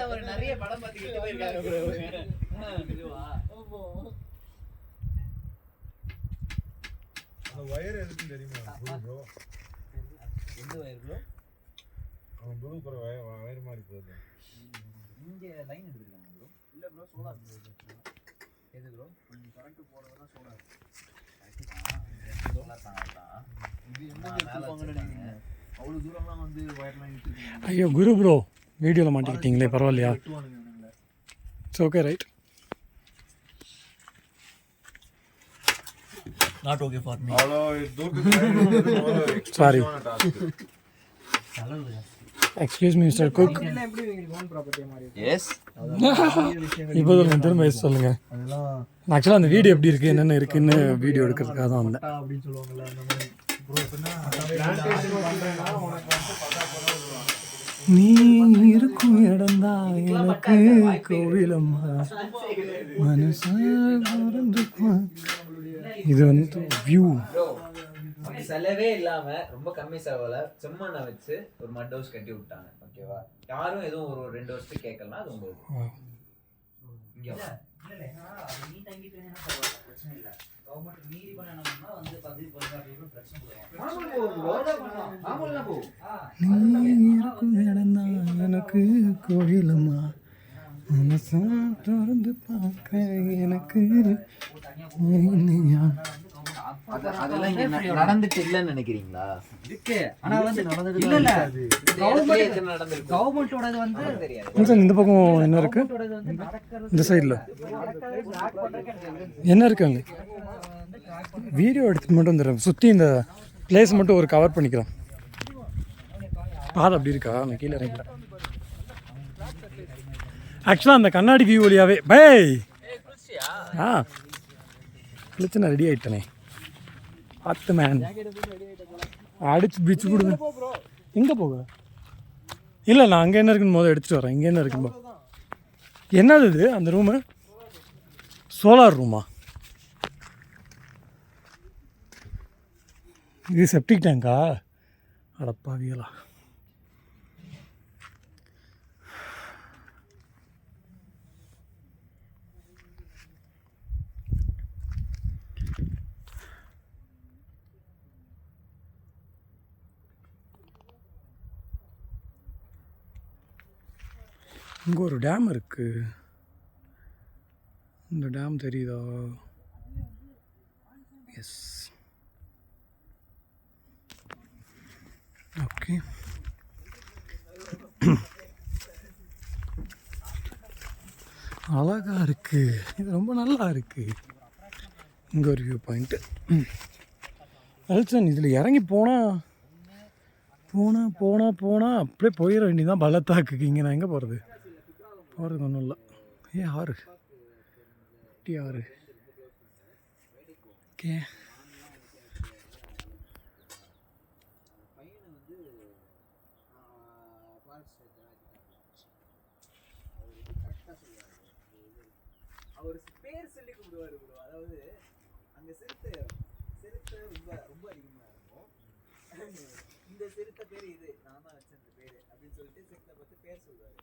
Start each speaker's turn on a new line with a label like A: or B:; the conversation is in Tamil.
A: அவர் நிறைய படம் பார்த்துக்கிட்டு போயிருக்காங்க.
B: வயர் எதுக்கும் தெரியுமா ப்ரோ?
A: எந்த வயர் ப்ரோ?
B: அவன் ப்ளூ கலர் வயர் மாதிரி போகுது.
A: இங்க லைன் எடுத்துருக்காங்க ப்ரோ. இல்ல ப்ரோ, சோலார் ப்ரோ. எது ப்ரோ? கரண்ட் போறதுனா சோலார். சோலார் பேனல் தான். இது என்ன எடுத்துப்பாங்கன்னு நினைக்கிறீங்க? அவ்வளவு தூரம்லாம் வந்து வயர்லாம் எடுத்துருக்கீங்க.
C: ஐயோ குரு ப்ரோ, வீடியோவில் மாட்டிக்கிட்டீங்களே, பரவாயில்லையா? It's okay right.
A: Not okay for me.
B: அவ்வளோ தூரத்துக்கு
C: sorry, excuse me mister Cook.
A: Yes.
C: இப்போ திரும்ப சொல்லுங்க. ஆக்சுவலாக அந்த வீடியோ எப்படி இருக்குது, என்னென்ன இருக்குன்னு வீடியோ எடுக்கிறதுக்காக தான் வந்தேன்.
A: அப்படின்னு சொல்லுவாங்கல்ல, அந்த மாதிரி.
C: நீ இருக்கும் இடந்தா எனக்கு கோவிலம்மா மனசு. இது வந்து வியூ.
A: செலவே இல்லாம ரொம்ப கம்மி செலவுல செம்மண்ணை வச்சு ஒரு மட் ஹவுஸ் கட்டி விட்டாங்க. ஓகேவா? யாரும் எதுவும் ஒரு 2 வருஷத்துக்கு கேட்கலாம். அது உங்களுக்கு இங்க நீ தங்கிட்டு பிரச்சனை இல்லை. கவர்மெண்ட் மீறி பண்ணணும்னா வந்து 10% பிரச்சனை
C: நீ இருக்கும் இடந்தா எனக்கு கோவிலம்மா மனசா திறந்து பார்க்க எனக்கு.
A: அதெல்லாம் இங்க நடந்துட்டு இல்லன்னு நினைக்கிறீங்களா?
D: இருக்கு. ஆனா வந்து இல்ல இல்ல கவர்மெண்டோடது வந்து தெரியாது.
C: இந்த பக்கம் என்ன இருக்கு? இந்த சைடில் என்ன இருக்கு? அங்கே வீடியோ எடுத்துட்டு மட்டும் வந்துடுறேன். சுற்றி இந்த பிளேஸ் மட்டும் ஒரு கவர் பண்ணிக்கிறேன். பாதை அப்படி இருக்கா? நான் கீழே இறங்கல. ஆக்சுவலாக அந்த கண்ணாடி வியூ வழியாவே பை குளிச்சு நான் ரெடி ஆகிட்டேனே. பார்த்து மேன் அடிச்சு பீச்சு கொடுங்க. எங்கே போக? இல்லை, நான் அங்கே என்ன இருக்குன்னு முதல்ல எடுத்துகிட்டு வரேன். இங்கே என்ன இருக்குன்னு என்னது இது? அந்த ரூமு சோலார் ரூமா? இது செப்டிக் டேங்கா? அடப்பாவியலா. இங்கே ஒரு டேம் இருக்குது. இந்த டேம் தெரியுதா? எஸ். ஓகே. அழகாக இருக்குது. இது ரொம்ப நல்லா இருக்குது. இங்கே ஒரு வியூ பாயிண்ட்டு. அல்சன் இதில் இறங்கி போனால் அப்படியே போயிட வேண்டியதான். பள்ளத்தாக்குக்கு இங்கே நான் எங்கே போகிறது? போகிறதுக்கு ஒன்றும் இல்லை. ஆறு குட்டி ஆறு. ஓகே.
A: அவர் பேர் சொல்லி கூப்பிடுவாரு ப்ரோ. அதாவது அங்க சிறுத்தை ரொம்ப அதிகமா இருக்கும். இந்த சிறுத்தை பேர் இது, நான் தான் வச்சேன் இந்த பேரு அப்படின்னு சொல்லிட்டு சிறுத்தை பார்த்து பேர் சொல்லுவாரு.